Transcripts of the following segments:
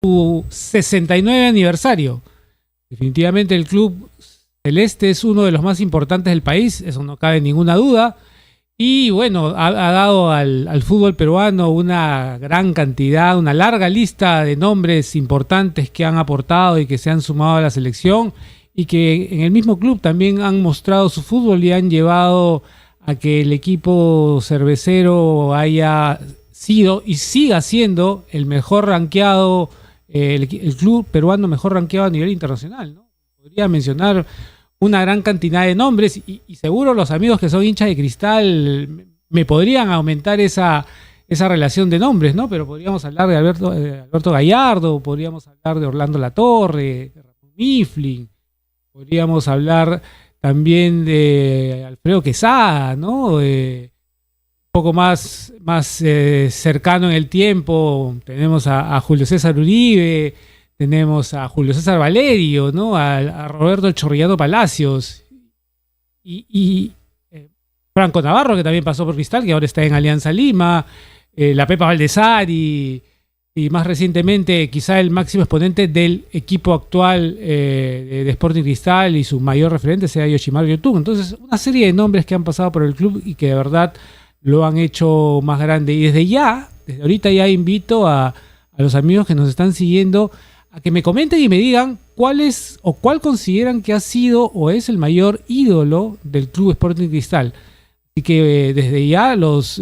su 69 aniversario. Definitivamente el club celeste es uno de los más importantes del país, eso no cabe ninguna duda. Y bueno, ha dado al fútbol peruano una gran cantidad, una larga lista de nombres importantes que han aportado y que se han sumado a la selección y que en el mismo club también han mostrado su fútbol y han llevado a que el equipo cervecero haya sido y siga siendo el mejor rankeado, el club peruano mejor rankeado a nivel internacional, ¿no? Podría mencionar una gran cantidad de nombres y seguro los amigos que son hinchas de Cristal me podrían aumentar esa relación de nombres, ¿no? Pero podríamos hablar de Alberto Gallardo, podríamos hablar de Orlando Latorre, de Ramón Mifflin, podríamos hablar también de Alfredo Quesada, ¿no? Un poco más cercano en el tiempo, tenemos a Julio César Uribe, tenemos a Julio César Valerio, ¿no? A Roberto Chorrillano Palacios y Franco Navarro, que también pasó por Cristal, que ahora está en Alianza Lima, la Pepa Valdesari y más recientemente quizá el máximo exponente del equipo actual de Sporting Cristal y su mayor referente sea Yoshimaru Yotun. Entonces, una serie de nombres que han pasado por el club y que de verdad lo han hecho más grande. Y desde ahorita ya invito a los amigos que nos están siguiendo a que me comenten y me digan cuál es o cuál consideran que ha sido o es el mayor ídolo del Club Sporting Cristal. Así que desde ya los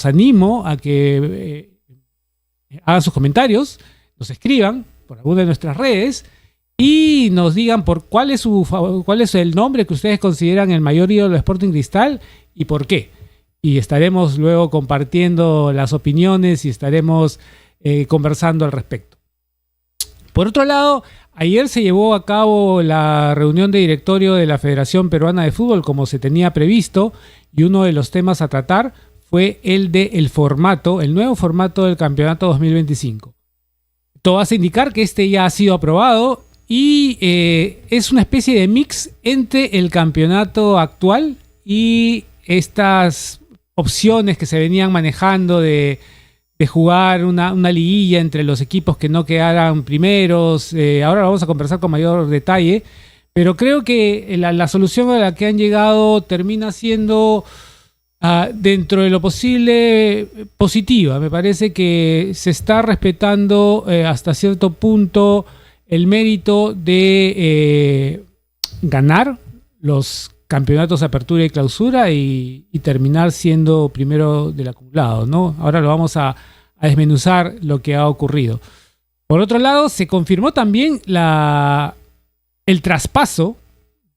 animo a que hagan sus comentarios, nos escriban por alguna de nuestras redes y nos digan cuál es el nombre que ustedes consideran el mayor ídolo del Sporting Cristal y por qué. Y estaremos luego compartiendo las opiniones y estaremos conversando al respecto. Por otro lado, ayer se llevó a cabo la reunión de directorio de la Federación Peruana de Fútbol como se tenía previsto y uno de los temas a tratar fue el nuevo formato del campeonato 2025. Todo hace indicar que este ya ha sido aprobado y es una especie de mix entre el campeonato actual y estas opciones que se venían manejando de jugar una liguilla entre los equipos que no quedaran primeros. Ahora lo vamos a conversar con mayor detalle, pero creo que la solución a la que han llegado termina siendo dentro de lo posible positiva. Me parece que se está respetando hasta cierto punto el mérito de ganar los campeonatos de apertura y clausura y terminar siendo primero del acumulado, ¿no? Ahora lo vamos a desmenuzar lo que ha ocurrido. Por otro lado, se confirmó también el traspaso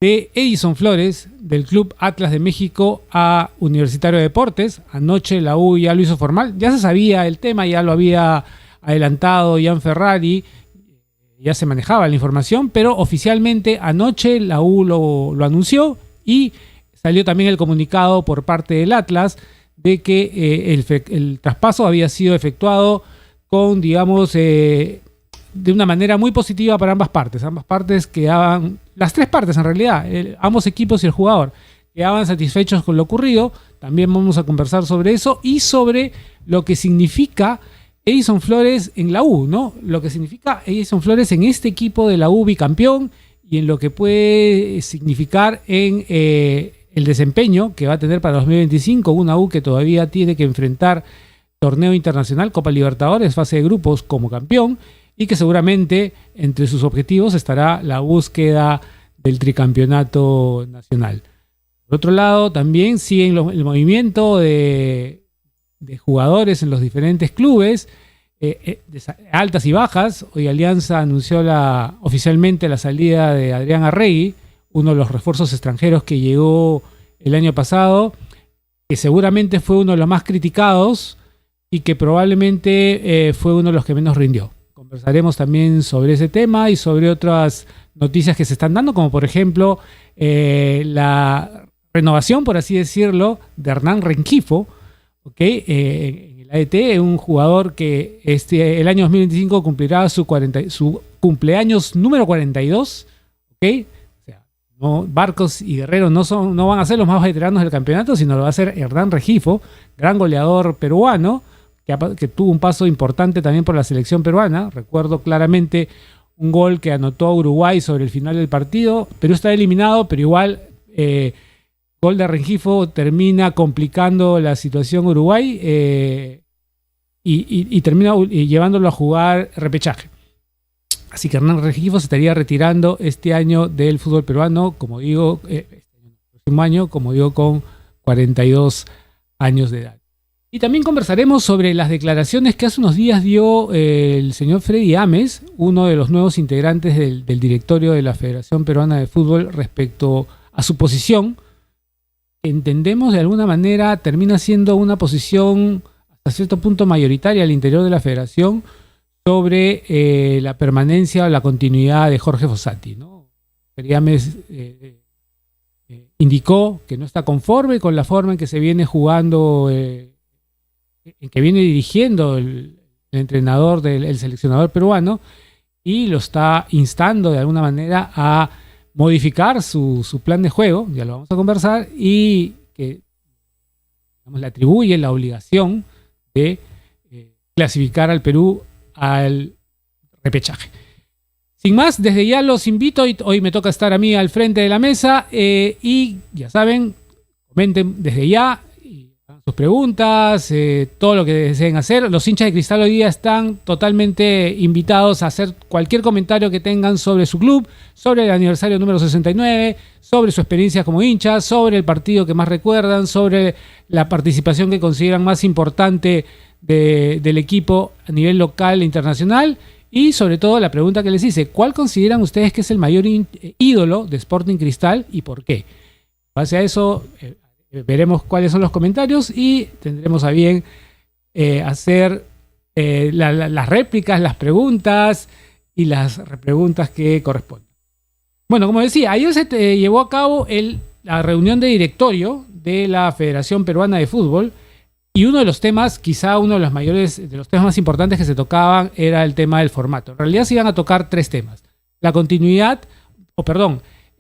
de Edison Flores del Club Atlas de México a Universitario de Deportes. Anoche la U ya lo hizo formal. Ya se sabía el tema, ya lo había adelantado Ian Ferrari, ya se manejaba la información, pero oficialmente anoche la U lo anunció y salió también el comunicado por parte del Atlas de que el traspaso había sido efectuado con, digamos, de una manera muy positiva para ambas partes. Ambas partes quedaban, las tres partes en realidad, ambos equipos y el jugador, quedaban satisfechos con lo ocurrido. También vamos a conversar sobre eso y sobre lo que significa Edison Flores en la U, ¿no? Lo que significa Edison Flores en este equipo de la U bicampeón y en lo que puede significar en el desempeño que va a tener para 2025, una U que todavía tiene que enfrentar torneo internacional, Copa Libertadores, fase de grupos como campeón, y que seguramente entre sus objetivos estará la búsqueda del tricampeonato nacional. Por otro lado, también siguen el movimiento de jugadores en los diferentes clubes, altas y bajas. Hoy Alianza anunció oficialmente la salida de Adrián Arregui, uno de los refuerzos extranjeros que llegó el año pasado, que seguramente fue uno de los más criticados y que probablemente fue uno de los que menos rindió. Conversaremos también sobre ese tema y sobre otras noticias que se están dando, como por ejemplo la renovación, por así decirlo, de Hernán Rengifo, ¿okay? En el ADT, un jugador que el año 2025 cumplirá su cumpleaños número 42, ¿okay? O sea, no, Barcos y Guerrero no van a ser los más veteranos del campeonato, sino lo va a ser Hernán Rengifo, gran goleador peruano, que tuvo un paso importante también por la selección peruana. Recuerdo claramente un gol que anotó Uruguay sobre el final del partido. Perú está eliminado, pero igual gol de Rengifo termina complicando la situación Uruguay y termina llevándolo a jugar repechaje. Así que Hernán Rengifo se estaría retirando este año del fútbol peruano, como digo, el próximo año, como digo, con 42 años de edad. Y también conversaremos sobre las declaraciones que hace unos días dio el señor Freddy Ames, uno de los nuevos integrantes del directorio de la Federación Peruana de Fútbol, respecto a su posición, que entendemos de alguna manera termina siendo una posición hasta cierto punto mayoritaria al interior de la federación sobre la permanencia o la continuidad de Jorge Fossati, ¿no? Freddy Ames indicó que no está conforme con la forma en que se viene jugando, en que viene dirigiendo el entrenador el seleccionador peruano, y lo está instando de alguna manera a modificar su plan de juego, ya lo vamos a conversar, y que le atribuye la obligación de clasificar al Perú al repechaje. Sin más, desde ya los invito, hoy me toca estar a mí al frente de la mesa, y ya saben, comenten desde ya sus preguntas, todo lo que deseen hacer. Los hinchas de Cristal hoy día están totalmente invitados a hacer cualquier comentario que tengan sobre su club, sobre el aniversario número 69, sobre su experiencia como hinchas, sobre el partido que más recuerdan, sobre la participación que consideran más importante del equipo a nivel local e internacional, y sobre todo la pregunta que les hice: ¿cuál consideran ustedes que es el mayor ídolo de Sporting Cristal y por qué? En base a eso veremos cuáles son los comentarios y tendremos a bien hacer las réplicas, las preguntas y las repreguntas que corresponden. Bueno, como decía, ayer se llevó a cabo la reunión de directorio de la Federación Peruana de Fútbol, y uno de los temas, quizá uno de los mayores, de los temas más importantes que se tocaban, era el tema del formato. En realidad se iban a tocar tres temas: la continuidad,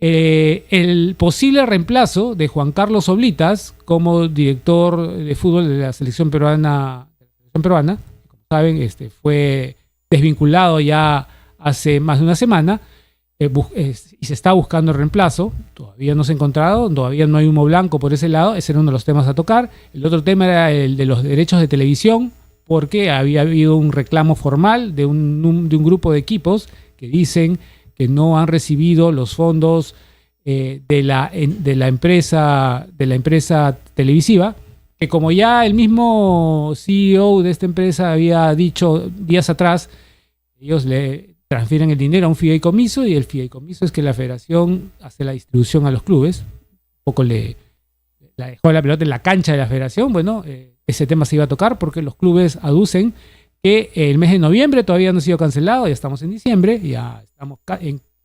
el posible reemplazo de Juan Carlos Oblitas como director de fútbol de la selección peruana. Como saben, fue desvinculado ya hace más de una semana, y se está buscando reemplazo. Todavía no se ha encontrado, todavía no hay humo blanco por ese lado. Ese era uno de los temas a tocar. El otro tema era el de los derechos de televisión, porque había habido un reclamo formal de un grupo de equipos que dicen que no han recibido los fondos de la empresa televisiva, que, como ya el mismo CEO de esta empresa había dicho días atrás, ellos le transfieren el dinero a un fideicomiso, y el fideicomiso es que la federación hace la distribución a los clubes. Un poco le dejó la pelota en la cancha de la federación. Bueno, ese tema se iba a tocar porque los clubes aducen que el mes de noviembre todavía no ha sido cancelado, ya estamos en diciembre, ya estamos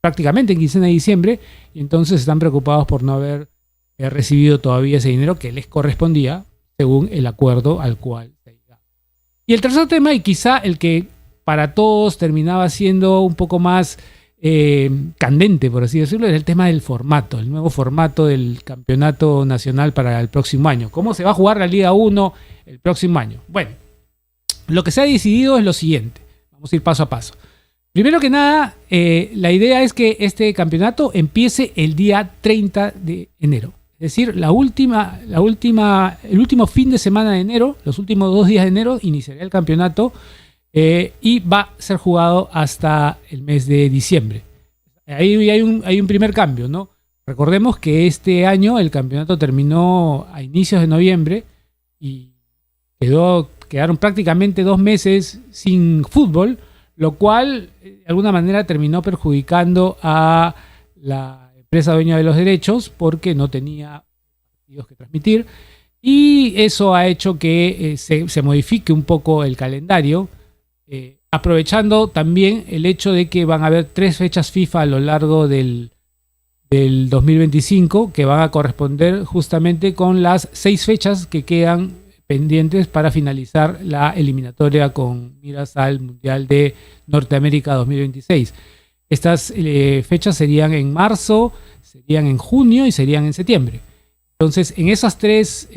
prácticamente en quincena de diciembre, y entonces están preocupados por no haber recibido todavía ese dinero que les correspondía según el acuerdo al cual se llegaba. Y el tercer tema, y quizá el que para todos terminaba siendo un poco más candente, por así decirlo, era el tema del formato, el nuevo formato del campeonato nacional para el próximo año. ¿Cómo se va a jugar la Liga 1 el próximo año? Bueno, lo que se ha decidido es lo siguiente. Vamos a ir paso a paso. Primero que nada, la idea es que este campeonato empiece el día 30 de enero. Es decir, el último fin de semana de enero, los últimos 2 días de enero, iniciaría el campeonato, y va a ser jugado hasta el mes de diciembre. Ahí hay un primer cambio, ¿no? Recordemos que este año el campeonato terminó a inicios de noviembre y quedaron prácticamente 2 meses sin fútbol, lo cual de alguna manera terminó perjudicando a la empresa dueña de los derechos porque no tenía partidos que transmitir, y eso ha hecho que se modifique un poco el calendario, aprovechando también el hecho de que van a haber 3 fechas FIFA a lo largo del 2025 que van a corresponder justamente con las 6 fechas que quedan pendientes para finalizar la eliminatoria con miras al Mundial de Norteamérica 2026. Estas fechas serían en marzo, serían en junio y serían en septiembre. Entonces, en esas tres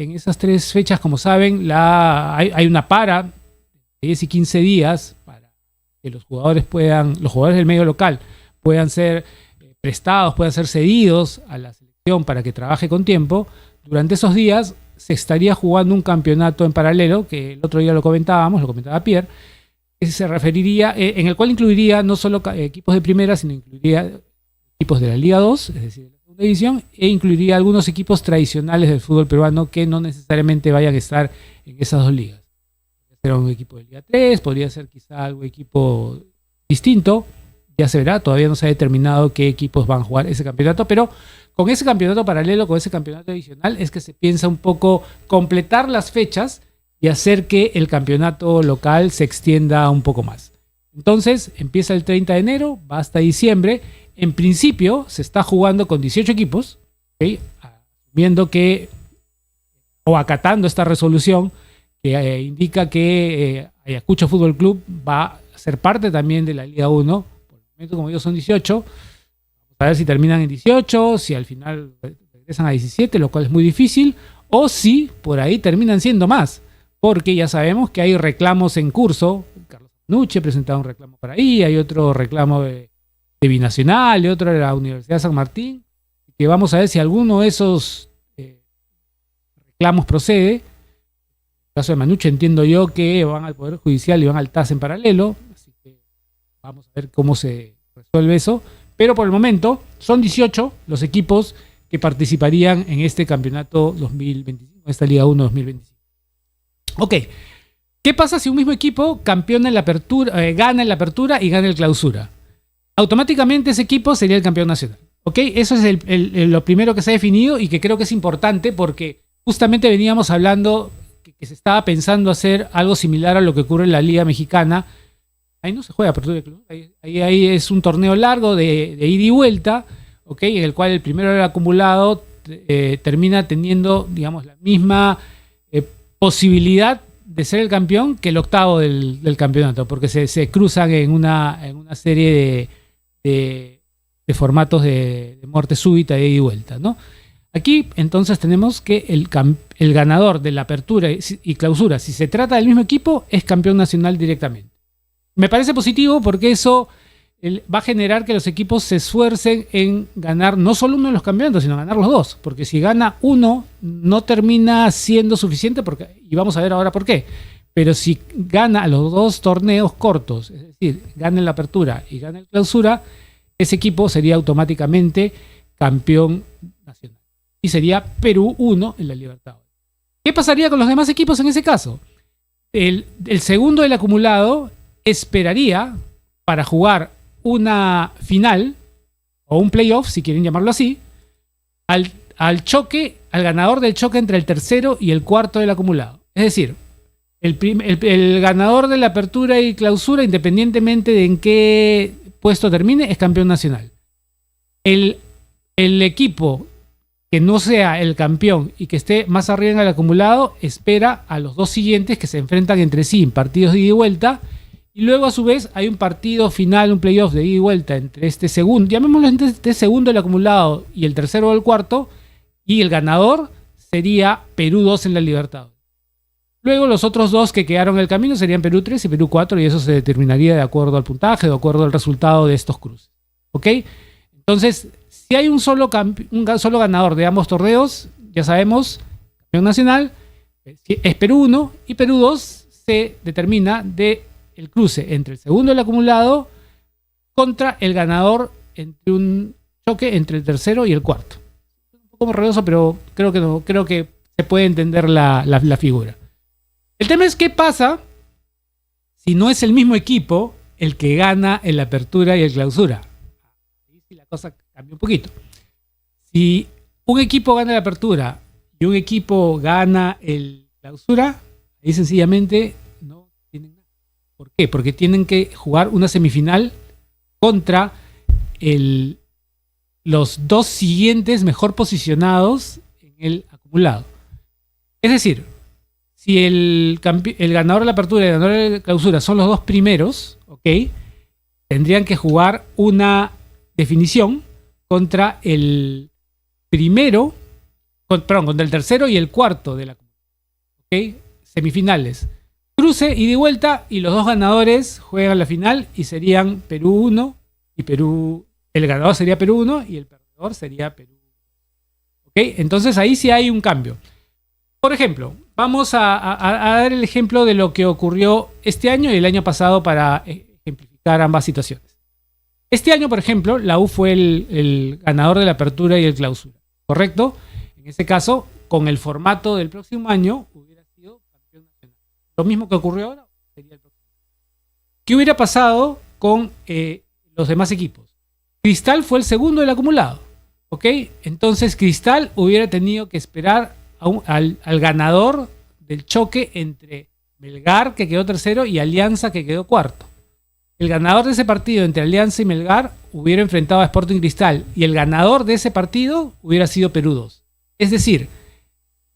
fechas, como saben, hay una para 10 y 15 días para que los jugadores del medio local puedan ser prestados, puedan ser cedidos a la selección para que trabaje con tiempo. Durante esos días se estaría jugando un campeonato en paralelo, que el otro día lo comentaba Pierre, que se referiría, en el cual incluiría no solo equipos de primera, sino incluiría equipos de la Liga 2, es decir, de la segunda división, e incluiría algunos equipos tradicionales del fútbol peruano que no necesariamente vayan a estar en esas dos ligas. Podría ser un equipo de Liga 3, podría ser quizá algún equipo distinto, ya se verá, todavía no se ha determinado qué equipos van a jugar ese campeonato, pero con ese campeonato paralelo, con ese campeonato adicional, es que se piensa un poco completar las fechas y hacer que el campeonato local se extienda un poco más. Entonces, empieza el 30 de enero, va hasta diciembre. En principio, se está jugando con 18 equipos, ¿okay? Viendo que, o acatando esta resolución que indica que Ayacucho Fútbol Club va a ser parte también de la Liga 1. Por el momento, como digo, son 18. Vamos a ver si terminan en 18, si al final regresan a 17, lo cual es muy difícil, o si por ahí terminan siendo más. Porque ya sabemos que hay reclamos en curso. Carlos Nuche presentaba un reclamo por ahí, hay otro reclamo de Binacional y otro de la Universidad de San Martín, que vamos a ver si alguno de esos reclamos procede. En el caso de Manuche entiendo yo que van al Poder Judicial y van al TAS en paralelo, así que vamos a ver cómo se resuelve eso. Pero por el momento son 18 los equipos que participarían en este campeonato 2025, esta Liga 1 2025. Ok, ¿qué pasa si un mismo equipo campeona en la apertura, gana en la apertura y gana el clausura? Automáticamente ese equipo sería el campeón nacional. ¿Ok? Eso es lo primero que se ha definido y que creo que es importante porque justamente veníamos hablando que se estaba pensando hacer algo similar a lo que ocurre en la Liga Mexicana. Ahí no se juega apertura de club. Ahí es un torneo largo de ida y vuelta, ¿ok? En el cual el primero del acumulado termina teniendo, digamos, la misma posibilidad de ser el campeón que el octavo del campeonato, porque se cruzan en una serie de formatos de muerte súbita, de ida y vuelta, ¿no? Aquí entonces tenemos que el ganador de la apertura y clausura, si se trata del mismo equipo, es campeón nacional directamente. Me parece positivo porque eso va a generar que los equipos se esfuercen en ganar no solo uno de los campeonatos, sino ganar los dos. Porque si gana uno, no termina siendo suficiente, y vamos a ver ahora por qué. Pero si gana los dos torneos cortos, es decir, gana la apertura y gana el clausura, ese equipo sería automáticamente campeón nacional. Y sería Perú 1 en la Libertadores. ¿Qué pasaría con los demás equipos en ese caso? El segundo del acumulado esperaría para jugar una final o un playoff, si quieren llamarlo así, al ganador del choque entre el tercero y el cuarto del acumulado. Es decir, el ganador de la apertura y clausura, independientemente de en qué puesto termine, es campeón nacional. El equipo que no sea el campeón y que esté más arriba en el acumulado espera a los dos siguientes que se enfrentan entre sí en partidos de ida y vuelta. Y luego, a su vez, hay un partido final, un playoff de ida y vuelta entre este segundo, llamémoslo entre este segundo del acumulado y el tercero o el cuarto, y el ganador sería Perú 2 en la Libertadores. Luego, los otros dos que quedaron en el camino serían Perú 3 y Perú 4, y eso se determinaría de acuerdo al puntaje, de acuerdo al resultado de estos cruces. ¿Ok? Entonces, si hay un solo ganador de ambos torneos, ya sabemos, campeón nacional, es Perú 1, y Perú 2 se determina de el cruce entre el segundo del acumulado contra el ganador entre un choque entre el tercero y el cuarto. Un poco morredoso, pero creo que se puede entender la figura. El tema es qué pasa si no es el mismo equipo el que gana en la apertura y el clausura. Ahí sí la cosa cambia un poquito. Si un equipo gana la apertura y un equipo gana el clausura, ahí sencillamente no tienen nada. ¿Por qué? Porque tienen que jugar una semifinal contra los dos siguientes mejor posicionados en el acumulado. Es decir, si el ganador de la apertura y el ganador de la clausura son los dos primeros, ¿ok? Tendrían que jugar una definición contra el primero, contra el tercero y el cuarto de la, ¿ok? Semifinales. cruce, ida y vuelta, y los dos ganadores juegan la final y serían Perú 1 y Perú... El ganador sería Perú 1 y el perdedor sería Perú. ¿Ok? Entonces ahí sí hay un cambio. Por ejemplo, vamos a dar el ejemplo de lo que ocurrió este año y el año pasado para ejemplificar ambas situaciones. Este año, por ejemplo, la U fue el ganador de la apertura y el clausura. ¿Correcto? En ese caso, con el formato del próximo año, hubiera sido campeón nacional. Lo mismo que ocurrió ahora sería el próximo año. ¿Qué hubiera pasado con los demás equipos? Cristal fue el segundo del acumulado. ¿Ok? Entonces Cristal hubiera tenido que esperar al ganador del choque entre Melgar, que quedó tercero, y Alianza, que quedó cuarto. El ganador de ese partido entre Alianza y Melgar hubiera enfrentado a Sporting Cristal, y el ganador de ese partido hubiera sido Perú 2. Es decir,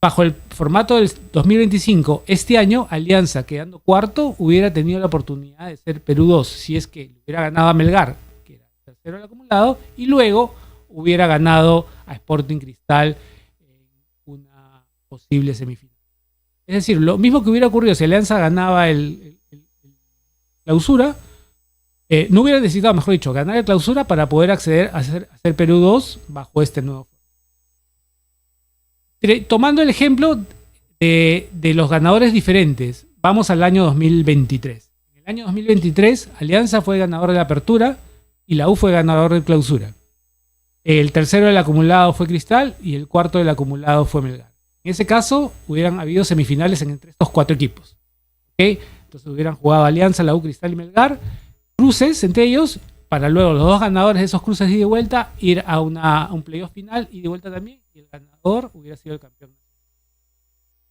bajo el formato del 2025, este año Alianza, quedando cuarto, hubiera tenido la oportunidad de ser Perú 2, si es que hubiera ganado a Melgar, que era el tercero del acumulado, y luego hubiera ganado a Sporting Cristal en una posible semifinal. Es decir, lo mismo que hubiera ocurrido si Alianza ganaba el clausura, no hubiera necesitado, mejor dicho, ganar el clausura para poder acceder a ser Perú 2 bajo este nuevo formato. Tomando el ejemplo de los ganadores diferentes, vamos al año 2023. En el año 2023, Alianza fue ganador de la apertura y la U fue ganador de clausura. El tercero del acumulado fue Cristal y el cuarto del acumulado fue Melgar. En ese caso, hubieran habido semifinales entre estos cuatro equipos. ¿Okay? Entonces hubieran jugado Alianza, la U, Cristal y Melgar, cruces entre ellos, para luego los dos ganadores de esos cruces de ida y vuelta ir a un playoff final y de vuelta también, y el ganador hubiera sido el campeón.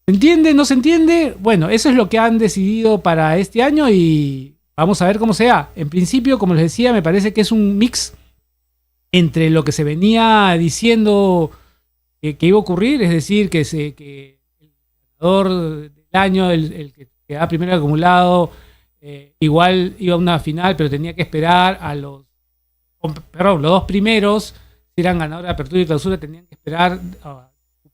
¿Se entiende? ¿No se entiende? Bueno, eso es lo que han decidido para este año y vamos a ver cómo se da. En principio, como les decía, me parece que es un mix entre lo que se venía diciendo que iba a ocurrir, es decir, que el ganador del año, el que quedaba primero acumulado, igual iba a una final, pero tenía que esperar los dos primeros, si eran ganadores de apertura y clausura, tenían que esperar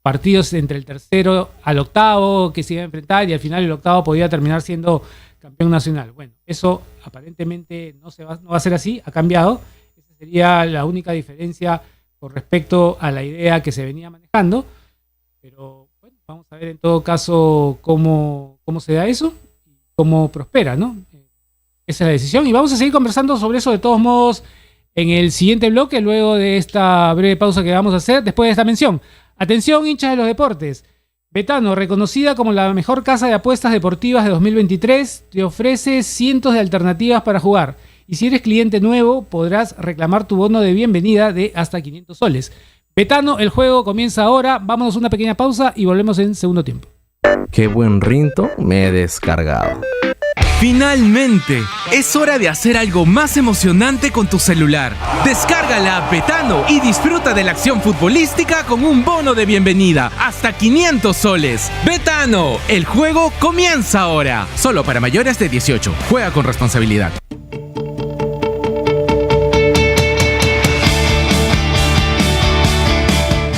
partidos entre el tercero al octavo que se iba a enfrentar y al final el octavo podía terminar siendo campeón nacional. Bueno, eso aparentemente no va a ser así, ha cambiado. Sería la única diferencia con respecto a la idea que se venía manejando. Pero bueno, vamos a ver en todo caso cómo se da eso y cómo prospera, ¿no? Esa es la decisión. Y vamos a seguir conversando sobre eso de todos modos en el siguiente bloque, luego de esta breve pausa que vamos a hacer después de esta mención. Atención, hinchas de los deportes. Betano, reconocida como la mejor casa de apuestas deportivas de 2023, te ofrece cientos de alternativas para jugar. Y si eres cliente nuevo, podrás reclamar tu bono de bienvenida de hasta 500 soles. Betano, el juego comienza ahora. Vámonos a una pequeña pausa y volvemos en segundo tiempo. Qué buen rinto me he descargado. Finalmente, es hora de hacer algo más emocionante con tu celular. Descarga la app Betano y disfruta de la acción futbolística con un bono de bienvenida hasta 500 soles. Betano, el juego comienza ahora. Solo para mayores de 18. Juega con responsabilidad.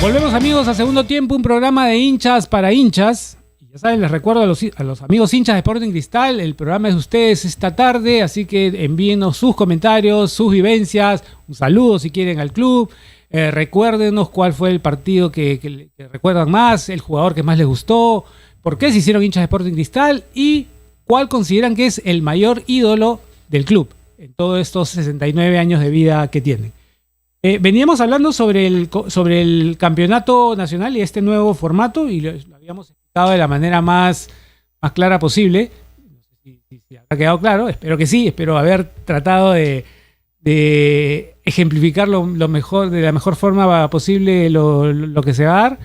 Volvemos, amigos, a segundo tiempo, un programa de hinchas para hinchas. Y ya saben, les recuerdo a los amigos hinchas de Sporting Cristal, el programa es de ustedes esta tarde, así que envíenos sus comentarios, sus vivencias, un saludo si quieren al club. Recuérdenos cuál fue el partido que recuerdan más, el jugador que más les gustó, por qué se hicieron hinchas de Sporting Cristal y cuál consideran que es el mayor ídolo del club en todos estos 69 años de vida que tienen. Veníamos hablando sobre el campeonato nacional y este nuevo formato y lo habíamos explicado de la manera más clara posible. No sé si habrá quedado claro, espero que sí, espero haber tratado de ejemplificar lo mejor, de la mejor forma posible lo que se va a dar.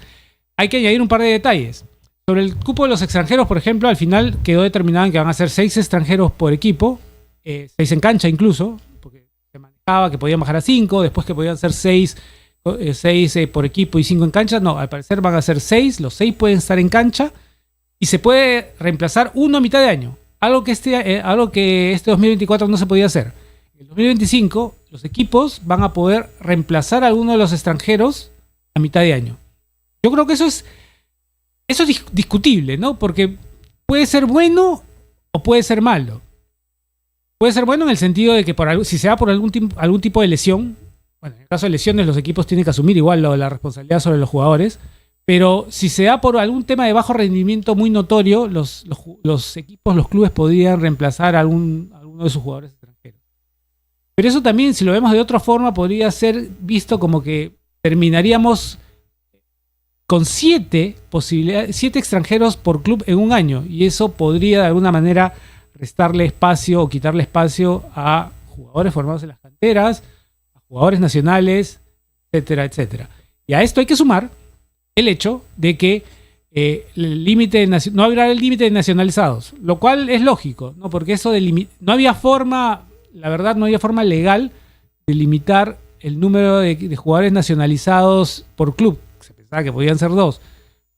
Hay que añadir un par de detalles. Sobre el cupo de los extranjeros, por ejemplo, al final quedó determinado que van a ser 6 extranjeros por equipo, 6 en cancha incluso, porque se manejaba que podían bajar a 5, después que podían ser 6 por equipo y 5 en cancha. No, al parecer van a ser 6, los 6 pueden estar en cancha y se puede reemplazar uno a mitad de año, algo que este 2024 no se podía hacer. En el 2025 los equipos van a poder reemplazar a alguno de los extranjeros a mitad de año. Yo creo que eso es discutible, ¿no? Porque puede ser bueno o puede ser malo. Puede ser bueno en el sentido de que si se da por algún tipo de lesión, bueno, en el caso de lesiones los equipos tienen que asumir igual la responsabilidad sobre los jugadores, pero si se da por algún tema de bajo rendimiento muy notorio, los equipos, los clubes podrían reemplazar a alguno de sus jugadores extranjeros. Pero eso también, si lo vemos de otra forma, podría ser visto como que terminaríamos con 7 extranjeros por club en un año, y eso podría de alguna manera restarle espacio o quitarle espacio a jugadores formados en las canteras, a jugadores nacionales, etcétera, etcétera. Y a esto hay que sumar el hecho de que no habrá el límite de nacionalizados, lo cual es lógico, ¿no? Porque eso no había forma, la verdad, no había forma legal de limitar el número de jugadores nacionalizados por club. Se pensaba que podían ser 2.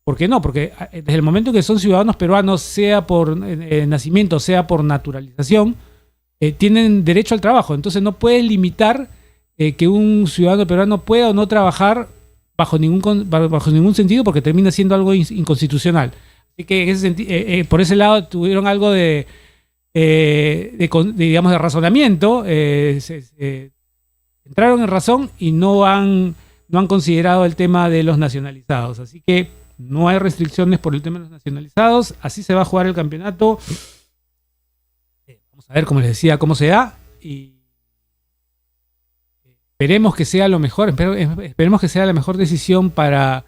¿Por qué no? Porque desde el momento que son ciudadanos peruanos, sea por nacimiento, sea por naturalización, tienen derecho al trabajo. Entonces no puedes limitar que un ciudadano peruano pueda o no trabajar bajo ningún sentido, porque termina siendo algo inconstitucional. Así que en ese por ese lado tuvieron algo de razonamiento. Entraron en razón y no han considerado el tema de los nacionalizados. Así que no hay restricciones por el tema de los nacionalizados. Así se va a jugar el campeonato. Vamos a ver, como les decía, cómo se da. Y esperemos que sea lo mejor. Esperemos que sea la mejor decisión para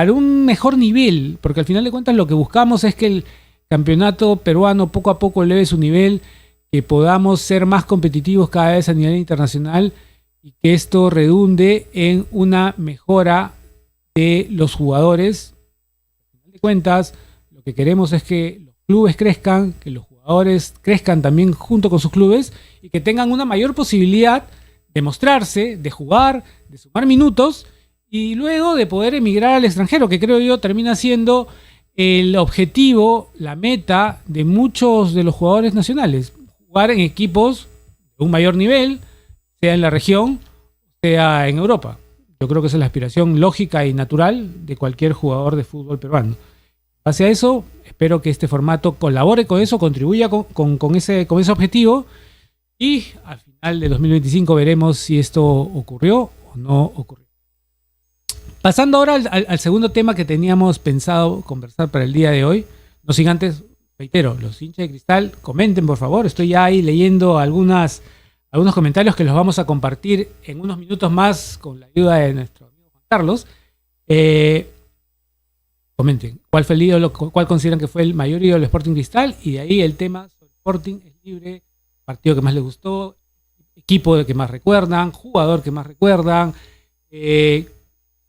un mejor nivel. Porque al final de cuentas lo que buscamos es que el campeonato peruano poco a poco eleve su nivel, que podamos ser más competitivos cada vez a nivel internacional y que esto redunde en una mejora de los jugadores. Al final de cuentas, lo que queremos es que los clubes crezcan, que los jugadores crezcan también junto con sus clubes y que tengan una mayor posibilidad de mostrarse, de jugar, de sumar minutos y luego de poder emigrar al extranjero, que creo yo termina siendo el objetivo, la meta de muchos de los jugadores nacionales. Jugar en equipos de un mayor nivel, sea en la región, sea en Europa. Yo creo que esa es la aspiración lógica y natural de cualquier jugador de fútbol peruano. Base a eso, espero que este formato colabore con eso, contribuya con ese objetivo, y al final de 2025 veremos si esto ocurrió o no ocurrió. Pasando ahora al segundo tema que teníamos pensado conversar para el día de hoy, no sin antes, reitero, los hinchas de Cristal, comenten por favor, estoy ya ahí leyendo algunos comentarios que los vamos a compartir en unos minutos más con la ayuda de nuestro amigo Juan Carlos. Comenten cuál consideran que fue el mayor ídolo del Sporting Cristal, y de ahí el tema sobre Sporting es libre, partido que más les gustó, equipo que más recuerdan, jugador que más recuerdan,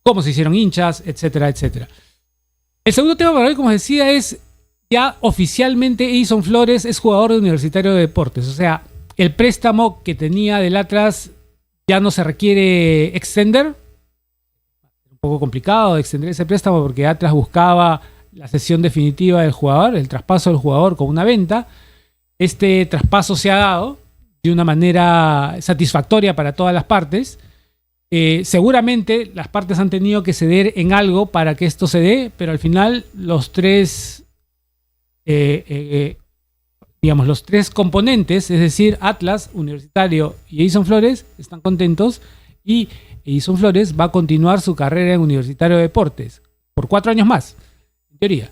cómo se hicieron hinchas, etcétera, etcétera. El segundo tema para hoy, como decía, es ya oficialmente Edison Flores es jugador de Universitario de Deportes. O sea, el préstamo que tenía del Atlas ya no se requiere extender. Un poco complicado de extender ese préstamo porque Atlas buscaba la cesión definitiva del jugador, el traspaso del jugador con una venta. Este traspaso se ha dado de una manera satisfactoria para todas las partes. Seguramente las partes han tenido que ceder en algo para que esto se dé, pero al final los tres componentes, es decir, Atlas, Universitario y Edison Flores, están contentos, y Edison Flores va a continuar su carrera en Universitario de Deportes por 4 años más, en teoría.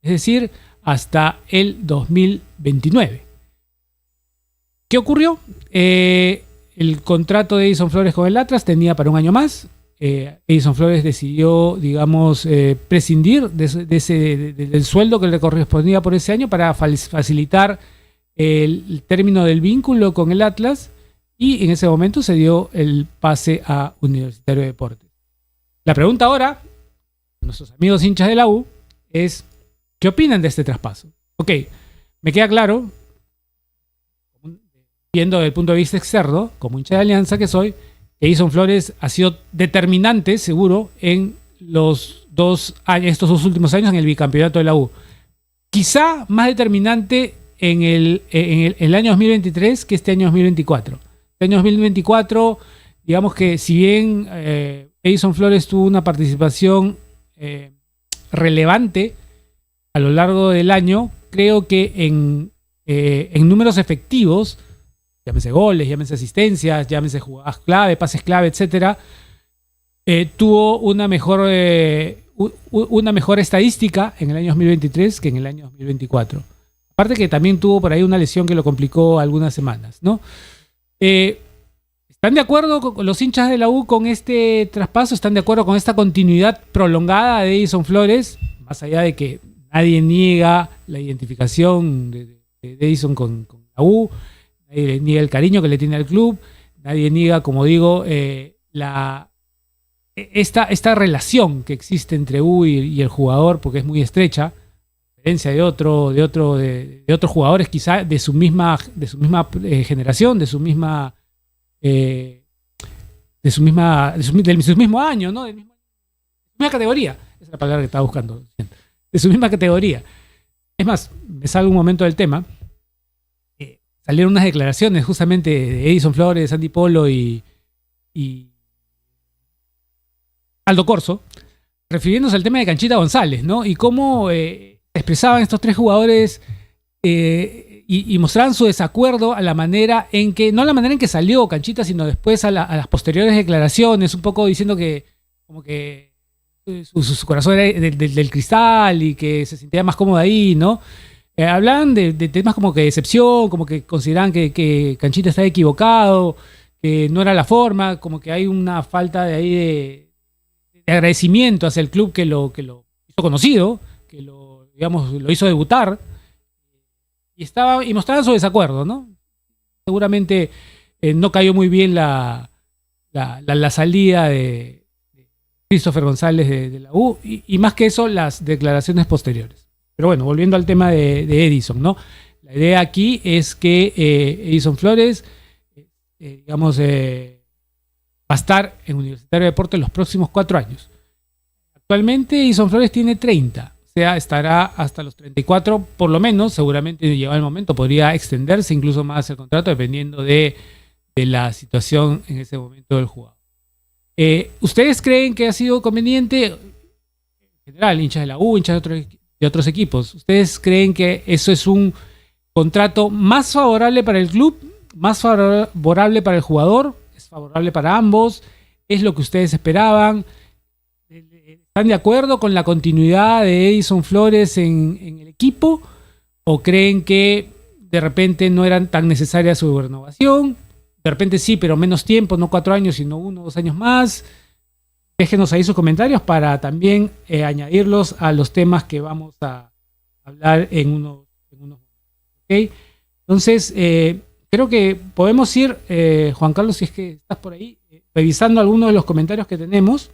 Es decir, hasta el 2029. ¿Qué ocurrió? El contrato de Edison Flores con el Atlas tenía para un año más. Edison Flores decidió, prescindir del sueldo que le correspondía por ese año para facilitar el término del vínculo con el Atlas, y en ese momento se dio el pase a Universitario de Deportes. La pregunta ahora, nuestros amigos hinchas de la U, es ¿qué opinan de este traspaso? Ok, me queda claro, viendo desde el punto de vista externo, como hincha de Alianza que soy, Edison Flores ha sido determinante, seguro, en estos 2 últimos años en el bicampeonato de la U. Quizá más determinante en el año 2023 que este año 2024. Este año 2024, digamos que si bien Edison Flores tuvo una participación relevante a lo largo del año, creo que en en números efectivos, llámese goles, llámese asistencias, llámese jugadas clave, pases clave, etcétera, tuvo una mejor estadística en el año 2023 que en el año 2024. Aparte que también tuvo por ahí una lesión que lo complicó algunas semanas, ¿no? ¿Están de acuerdo con los hinchas de la U con este traspaso? ¿Están de acuerdo con esta continuidad prolongada de Edison Flores? Más allá de que nadie niega la identificación de Edison con la U, nadie niega el cariño que le tiene al club, nadie niega, como digo, esta relación que existe entre U y el jugador, porque es muy estrecha, a diferencia de otros jugadores quizá de su misma generación, de su mismo año, ¿no? De su misma categoría. Esa es la palabra que estaba buscando. De su misma categoría. Es más, me salgo un momento del tema. Salieron unas declaraciones justamente de Edison Flores, Sandy Polo y Aldo Corso, refiriéndose al tema de Canchita González, ¿no? Y cómo expresaban estos tres jugadores y mostraban su desacuerdo a la manera en que, no a la manera en que salió Canchita, sino después a las posteriores declaraciones, un poco diciendo que como que su corazón era del cristal y que se sentía más cómodo ahí, ¿no? Hablan de temas como que decepción, como que consideran que Canchita está equivocado, que no era la forma, como que hay una falta de ahí de agradecimiento hacia el club que lo hizo conocido, que lo hizo debutar, y mostraban su desacuerdo, ¿no? Seguramente no cayó muy bien la salida de Christopher González de la U, y más que eso, las declaraciones posteriores. Pero bueno, volviendo al tema de Edison, ¿no? La idea aquí es que Edison Flores, va a estar en Universitario de Deportes los próximos 4 años. Actualmente Edison Flores tiene 30, o sea, estará hasta los 34 por lo menos, seguramente llega el momento, podría extenderse incluso más el contrato dependiendo de la situación en ese momento del jugador. ¿Ustedes creen que ha sido conveniente, en general, hinchas de la U, hinchas de otros equipos, ustedes creen que eso es un contrato más favorable para el club, más favorable para el jugador? ¿Es favorable para ambos? ¿Es lo que ustedes esperaban? ¿Están de acuerdo con la continuidad de Edison Flores en el equipo? ¿O creen que de repente no era tan necesaria su renovación? De repente sí, pero menos tiempo, no 4 años, sino 1 o 2 años más. Déjenos ahí sus comentarios para también añadirlos a los temas que vamos a hablar en unos momentos. ¿Okay? Entonces, creo que podemos ir, Juan Carlos, si es que estás por ahí, revisando algunos de los comentarios que tenemos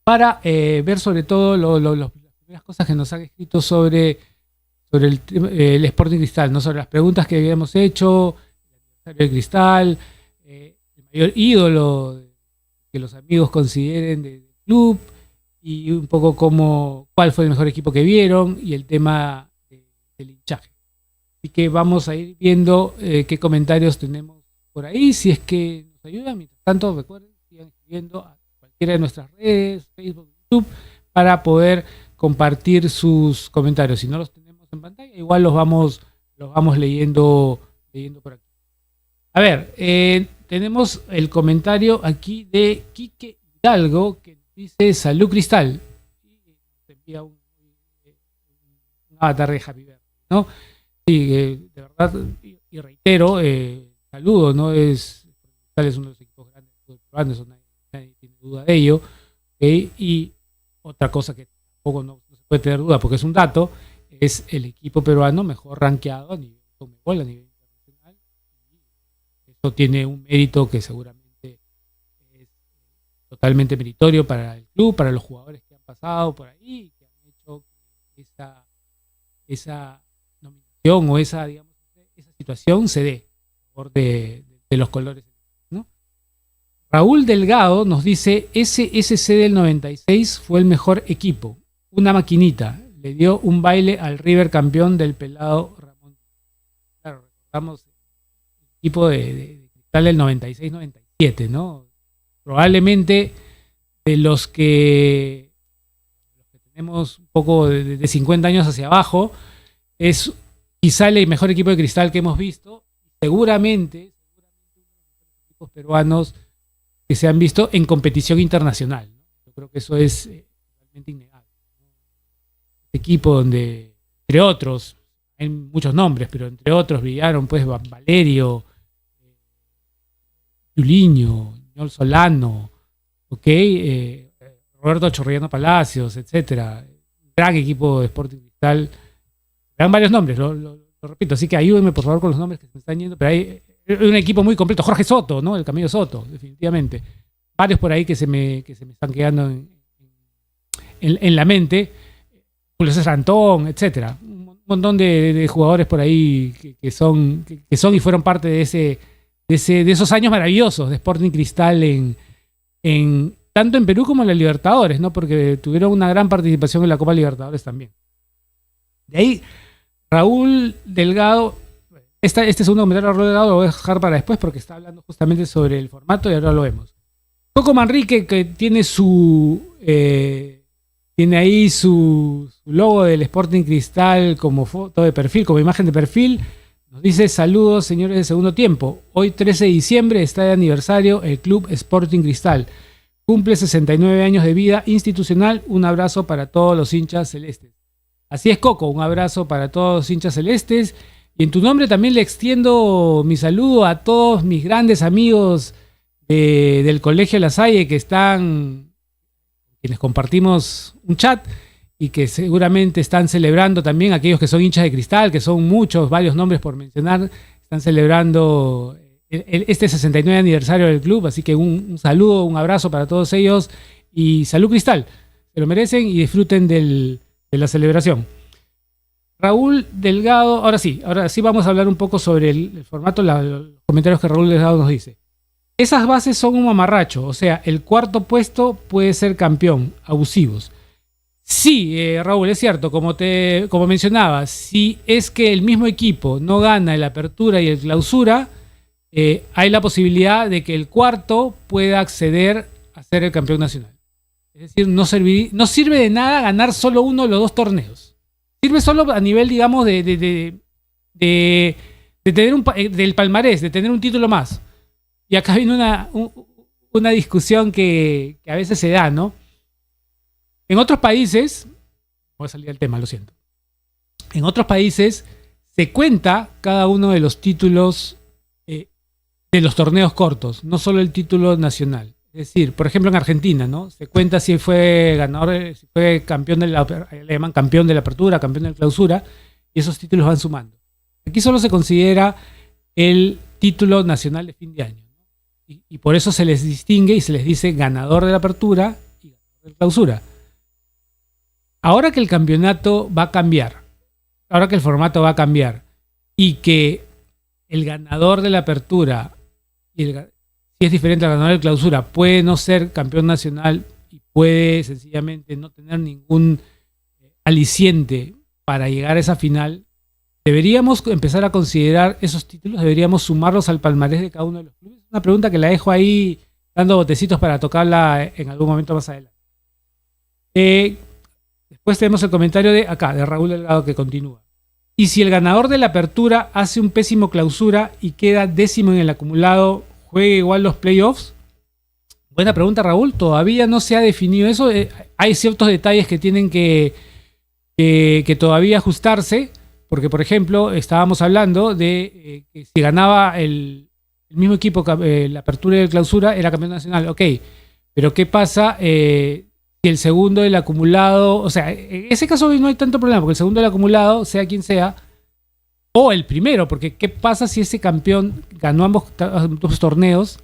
para ver sobre todo las primeras cosas que nos han escrito sobre el Sporting Cristal, ¿no? Sobre las preguntas que habíamos hecho, el aniversario de Cristal, el mayor ídolo que los amigos consideren del club, y un poco cuál fue el mejor equipo que vieron, y el tema del hinchaje. Así que vamos a ir viendo qué comentarios tenemos por ahí, si es que nos ayudan. Mientras tanto, recuerden, sigan escribiendo a cualquiera de nuestras redes, Facebook, YouTube, para poder compartir sus comentarios. Si no los tenemos en pantalla, igual los vamos leyendo por aquí. A ver, tenemos el comentario aquí de Quique Hidalgo, que dice: salud Cristal. Y nos envía un avatar de Happy Birthday, ¿no? Sí, de verdad, y reitero, saludo, ¿no? Cristal es uno de los equipos grandes del fútbol, eso nadie tiene duda de ello. ¿Okay? Y otra cosa que tampoco no se puede tener duda, porque es un dato, es el equipo peruano mejor rankeado a nivel Conmebol, a nivel internacional. Y eso tiene un mérito que seguramente es totalmente meritorio para el club, para los jugadores que han pasado por ahí, que han hecho que esa nominación o esa situación se dé a favor de los colores, ¿no? Raúl Delgado nos dice: ese SC del 96 fue el mejor equipo, una maquinita, le dio un baile al River campeón del pelado Ramón. Claro, recordamos el equipo de Cristal del 96-97, ¿no? Probablemente de los que tenemos un poco de 50 años hacia abajo, es quizá el mejor equipo de Cristal que hemos visto, seguramente uno de los equipos peruanos que se han visto en competición internacional, ¿no? Yo creo que eso es realmente innegable, ¿no? Este equipo donde, entre otros, hay muchos nombres, pero entre otros brillaron pues Valerio, Juliño, Ñol Solano, Roberto Chorrillano Palacios, etcétera. Gran equipo de Sporting Cristal. Dan varios nombres, lo repito, así que ayúdenme por favor con los nombres que se me están yendo, pero hay un equipo muy completo. Jorge Soto, ¿no? El Camilo Soto, definitivamente. Varios por ahí que se me están quedando en la mente. Julio César Antón, etcétera. Un montón de jugadores por ahí que son y fueron parte de esos años maravillosos de Sporting Cristal tanto en Perú como en la Libertadores, ¿no? Porque tuvieron una gran participación en la Copa Libertadores también. De ahí, Raúl Delgado, este segundo comentario de Raúl Delgado lo voy a dejar para después porque está hablando justamente sobre el formato y ahora lo vemos. Coco Manrique, que tiene tiene ahí su logo del Sporting Cristal como foto de perfil, como imagen de perfil. Nos dice: saludos señores de segundo tiempo. Hoy 13 de diciembre está de aniversario el Club Sporting Cristal. Cumple 69 años de vida institucional. Un abrazo para todos los hinchas celestes. Así es, Coco, un abrazo para todos los hinchas celestes. Y en tu nombre también le extiendo mi saludo a todos mis grandes amigos del Colegio La Salle quienes compartimos un chat y que seguramente están celebrando también, aquellos que son hinchas de Cristal, que son muchos, varios nombres por mencionar, están celebrando este 69 aniversario del club, así que un saludo, un abrazo para todos ellos y salud Cristal, se lo merecen y disfruten de la celebración. Raúl Delgado, ahora sí vamos a hablar un poco sobre el formato, los comentarios que Raúl Delgado nos dice. Esas bases son un mamarracho, o sea, el cuarto puesto puede ser campeón, abusivos. Sí, Raúl, es cierto, como mencionaba, si es que el mismo equipo no gana el Apertura y el Clausura, hay la posibilidad de que el cuarto pueda acceder a ser el campeón nacional. Es decir, no sirve de nada ganar solo uno de los dos torneos. Sirve solo a nivel, digamos, de tener del palmarés, de tener un título más. Y acá viene una discusión que a veces se da, ¿no? En otros países, voy a salir del tema, lo siento. En otros países se cuenta cada uno de los títulos de los torneos cortos, no solo el título nacional. Es decir, por ejemplo en Argentina, ¿no? Se cuenta si fue ganador, si fue campeón le llaman campeón de la Apertura, campeón de la Clausura, y esos títulos van sumando. Aquí solo se considera el título nacional de fin de año, ¿no? Y por eso se les distingue y se les dice ganador de la Apertura y ganador de la Clausura. Ahora que el campeonato va a cambiar, ahora que el formato va a cambiar y que el ganador de la Apertura si es diferente al ganador de Clausura, puede no ser campeón nacional y puede sencillamente no tener ningún aliciente para llegar a esa final, deberíamos empezar a considerar esos títulos, deberíamos sumarlos al palmarés de cada uno de los clubes. Es una pregunta que la dejo ahí dando botecitos para tocarla en algún momento más adelante. Después tenemos el comentario de Raúl Delgado, que continúa. Y si el ganador de la Apertura hace un pésimo Clausura y queda décimo en el acumulado, ¿juega igual los playoffs? Buena pregunta, Raúl. Todavía no se ha definido eso. Hay ciertos detalles que tienen que todavía ajustarse, porque, por ejemplo, estábamos hablando de que si ganaba el mismo equipo la Apertura y la Clausura, era campeón nacional. Ok, pero ¿qué pasa si el segundo del acumulado, o sea, en ese caso no hay tanto problema, porque el segundo del acumulado, sea quien sea, o el primero, porque ¿qué pasa si ese campeón ganó ambos torneos,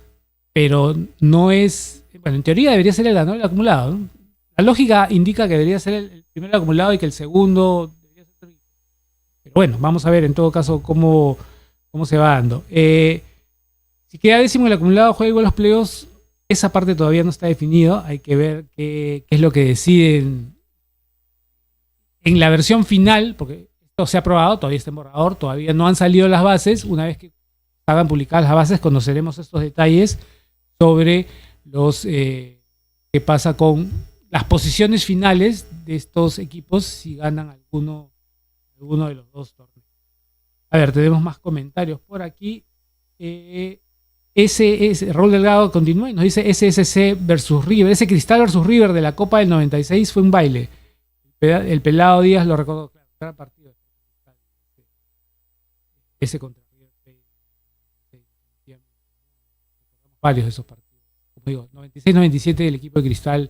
pero no es, bueno, en teoría debería ser el ganador del acumulado, ¿no? La lógica indica que debería ser el primero del acumulado y que el segundo debería ser el... Pero bueno, vamos a ver en todo caso cómo se va dando. Si queda décimo el acumulado, juega igual los playoffs. Esa parte todavía no está definido. Hay que ver qué es lo que deciden en la versión final, porque esto se ha aprobado, todavía está en borrador, todavía no han salido las bases. Una vez que hagan publicadas las bases, conoceremos estos detalles sobre qué pasa con las posiciones finales de estos equipos si ganan alguno de los dos torneos. A ver, tenemos más comentarios por aquí. Raúl Delgado continúa y nos dice SSC versus River. Ese Cristal versus River de la Copa del 96 fue un baile. El pelado Díaz lo recordó, claro, gran partido. Ese contra River. Varios de esos partidos. Como digo, 96-97 el equipo de Cristal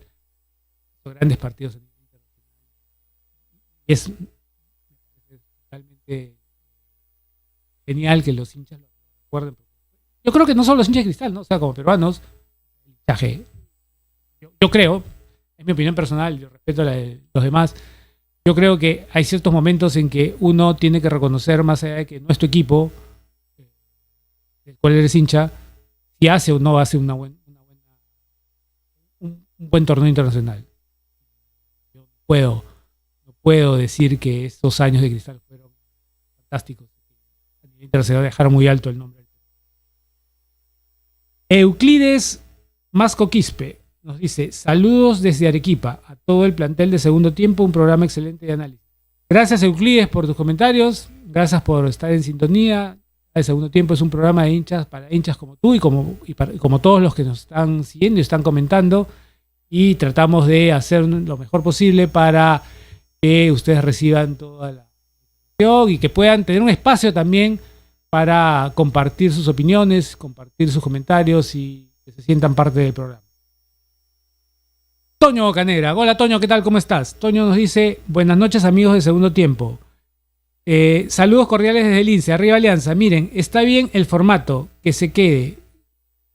hizo grandes partidos en el internacional. Y es totalmente genial que los hinchas lo recuerden. Yo creo que no solo los hinchas de Cristal, ¿no? O sea, como peruanos, yo creo, es mi opinión personal, yo respeto la de los demás, yo creo que hay ciertos momentos en que uno tiene que reconocer, más allá de que nuestro equipo, del cual eres hincha, si hace o no hace un buen torneo internacional. Yo no puedo decir que estos años de Cristal fueron fantásticos. A nivel internacional dejaron muy alto el nombre. Euclides Masco Quispe nos dice: saludos desde Arequipa a todo el plantel de Segundo Tiempo, un programa excelente de análisis. Gracias, Euclides, por tus comentarios, gracias por estar en sintonía. El Segundo Tiempo es un programa de hinchas para hinchas como tú y como todos los que nos están siguiendo y están comentando, y tratamos de hacer lo mejor posible para que ustedes reciban toda la información y que puedan tener un espacio también para compartir sus opiniones, compartir sus comentarios y que se sientan parte del programa. Toño Bocanegra. Hola, Toño, ¿qué tal? ¿Cómo estás? Toño nos dice: buenas noches, amigos de Segundo Tiempo. Saludos cordiales desde el INSE. Arriba Alianza. Miren, está bien el formato, que se quede.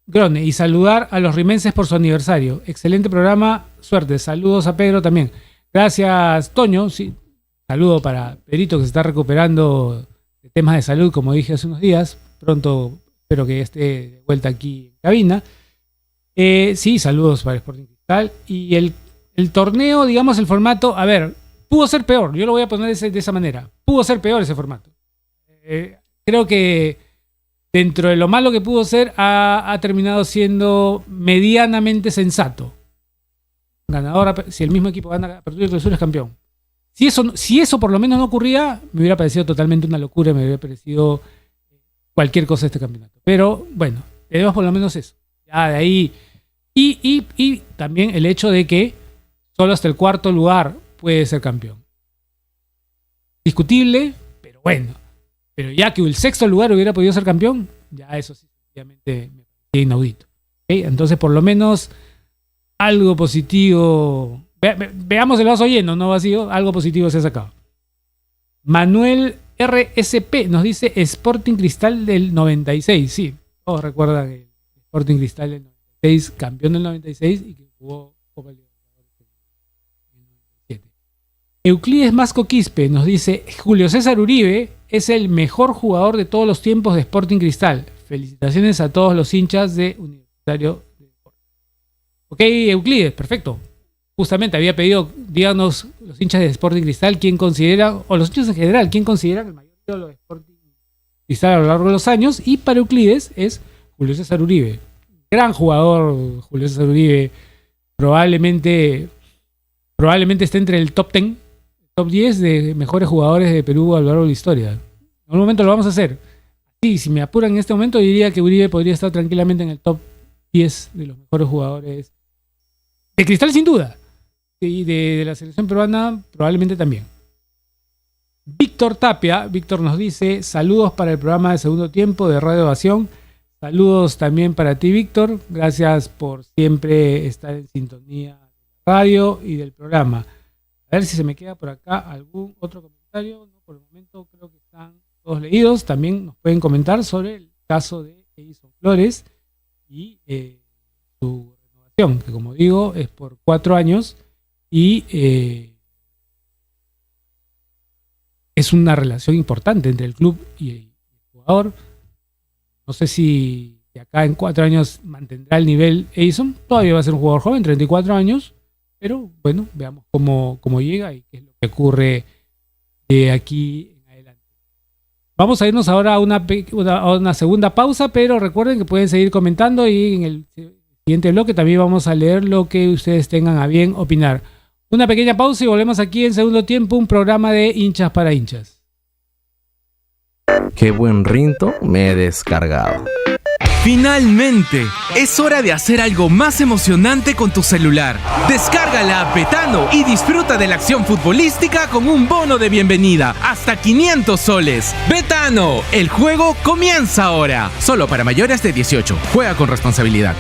Grone, y saludar a los rimenses por su aniversario. Excelente programa, suerte. Saludos a Pedro también. Gracias, Toño. Sí, saludo para Pedrito, que se está recuperando de temas de salud, como dije hace unos días. Pronto espero que esté de vuelta aquí en cabina. Sí, saludos para Sporting Cristal. Y el torneo, digamos, el formato, a ver, pudo ser peor. Yo lo voy a poner de esa manera. Pudo ser peor ese formato. Creo que dentro de lo malo que pudo ser, ha terminado siendo medianamente sensato. Ganador, si el mismo equipo gana Apertura y Clausura, es campeón. Si eso por lo menos no ocurría, me hubiera parecido totalmente una locura, me hubiera parecido cualquier cosa de este campeonato. Pero bueno, tenemos por lo menos eso. Ya de ahí. Y también el hecho de que solo hasta el cuarto lugar puede ser campeón. Discutible, pero bueno. Pero ya que el sexto lugar hubiera podido ser campeón, ya eso sí, obviamente me parecía inaudito. ¿Okay? Entonces, por lo menos, algo positivo. Veamos el vaso lleno, no vacío. Algo positivo se ha sacado. Manuel RSP nos dice: Sporting Cristal del 96. Sí, todos recuerdan que Sporting Cristal del 96, campeón del 96 y que jugó Copa Libertadores en el 97. Euclides Masco Quispe nos dice: Julio César Uribe es el mejor jugador de todos los tiempos de Sporting Cristal. Felicitaciones a todos los hinchas de Universitario de Deportes. Ok, Euclides, perfecto. Justamente había pedido, díganos los hinchas de Sporting Cristal, quién considera, o los hinchas en general, quién consideran el mayor ídolo de Sporting Cristal a lo largo de los años. Y para Euclides es Julio César Uribe. Gran jugador, Julio César Uribe. Probablemente esté entre el top 10, top 10 de mejores jugadores de Perú a lo largo de la historia. En algún momento lo vamos a hacer. Sí, si me apuran en este momento, diría que Uribe podría estar tranquilamente en el top 10 de los mejores jugadores de Cristal, sin duda. Y de la selección peruana, probablemente también. Víctor Tapia, Víctor nos dice: saludos para el programa de Segundo Tiempo de Radio Ovación. Saludos también para ti, Víctor. Gracias por siempre estar en sintonía de la radio y del programa. A ver si se me queda por acá algún otro comentario. No, por el momento creo que están todos leídos. También nos pueden comentar sobre el caso de Edison Flores y su renovación, que como digo es por 4 años y es una relación importante entre el club y el jugador. No sé si de acá en 4 años mantendrá el nivel Edison. Todavía va a ser un jugador joven, 34 años. Pero bueno, veamos cómo llega y qué es lo que ocurre de aquí en adelante. Vamos a irnos ahora a una segunda pausa, pero recuerden que pueden seguir comentando y en el siguiente bloque también vamos a leer lo que ustedes tengan a bien opinar. Una pequeña pausa y volvemos aquí en Segundo Tiempo, un programa de hinchas para hinchas. Qué buen rinto me he descargado. Finalmente, es hora de hacer algo más emocionante con tu celular. Descarga la app Betano y disfruta de la acción futbolística con un bono de bienvenida hasta 500 soles. Betano, el juego comienza ahora. Solo para mayores de 18. Juega con responsabilidad.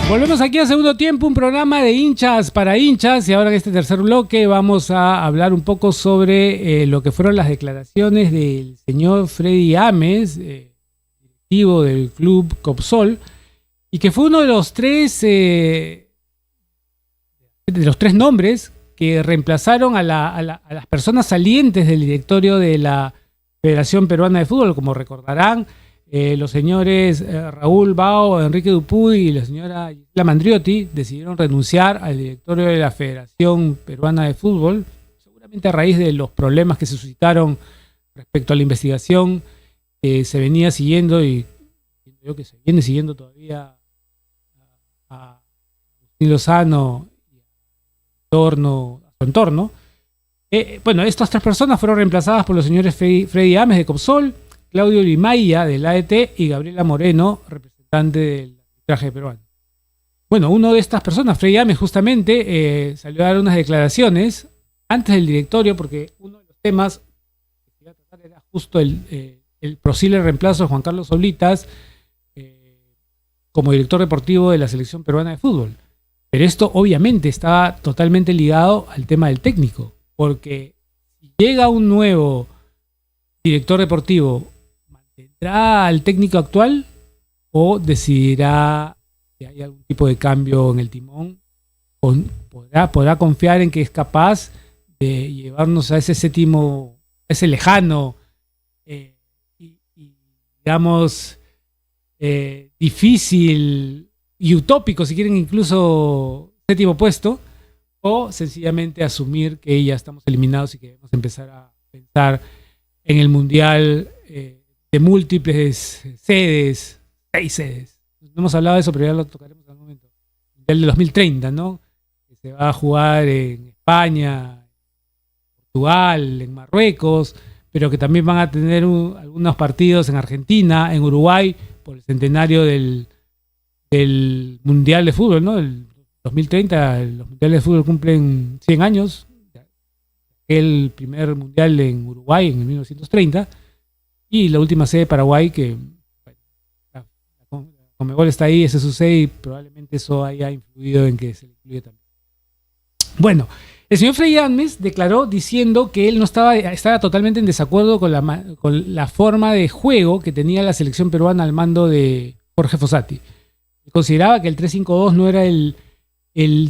Volvemos aquí a Segundo Tiempo, un programa de hinchas para hinchas, y ahora en este tercer bloque vamos a hablar un poco sobre lo que fueron las declaraciones del señor Freddy Ames, directivo del club Copsol, y que fue uno de los tres nombres que reemplazaron a las personas salientes del directorio de la Federación Peruana de Fútbol. Como recordarán, los señores Raúl Bao, Enrique Dupuy y la señora Gisela Mandriotti decidieron renunciar al directorio de la Federación Peruana de Fútbol, seguramente a raíz de los problemas que se suscitaron respecto a la investigación que se venía siguiendo, y creo que se viene siguiendo todavía a Agustín Lozano y a su entorno. Bueno, estas tres personas fueron reemplazadas por los señores Freddy Ames de Copsol, Claudio Limaya del AET y Gabriela Moreno, representante del arbitraje peruano. Bueno, uno de estas personas, Freddy Ames, justamente salió a dar unas declaraciones antes del directorio, porque uno de los temas que se iba a tratar era justo el posible reemplazo de Juan Carlos Oblitas como director deportivo de la Selección Peruana de Fútbol. Pero esto obviamente está totalmente ligado al tema del técnico, porque si llega un nuevo director deportivo, ¿mantendrá al técnico actual o decidirá que hay algún tipo de cambio en el timón? ¿Podrá confiar en que es capaz de llevarnos a ese séptimo, ese lejano digamos difícil y utópico, si quieren, incluso séptimo puesto, o sencillamente asumir que ya estamos eliminados y que debemos empezar a pensar en el Mundial de múltiples sedes, 6 sedes? No hemos hablado de eso, pero ya lo tocaremos en algún momento. El de 2030, ¿no? Que se va a jugar en España, en Portugal, en Marruecos, pero que también van a tener algunos partidos en Argentina, en Uruguay, por el centenario del Mundial de Fútbol, ¿no? El 2030, los Mundiales de Fútbol cumplen 100 años. El primer mundial en Uruguay en 1930 y la última sede de Paraguay, que la Conmebol está ahí, ese sucede, y probablemente eso haya influido en que se le incluya también. Bueno, el señor Freddy Ames declaró diciendo que él estaba totalmente en desacuerdo con la forma de juego que tenía la selección peruana al mando de Jorge Fossati. Consideraba que el 3-5-2 no era el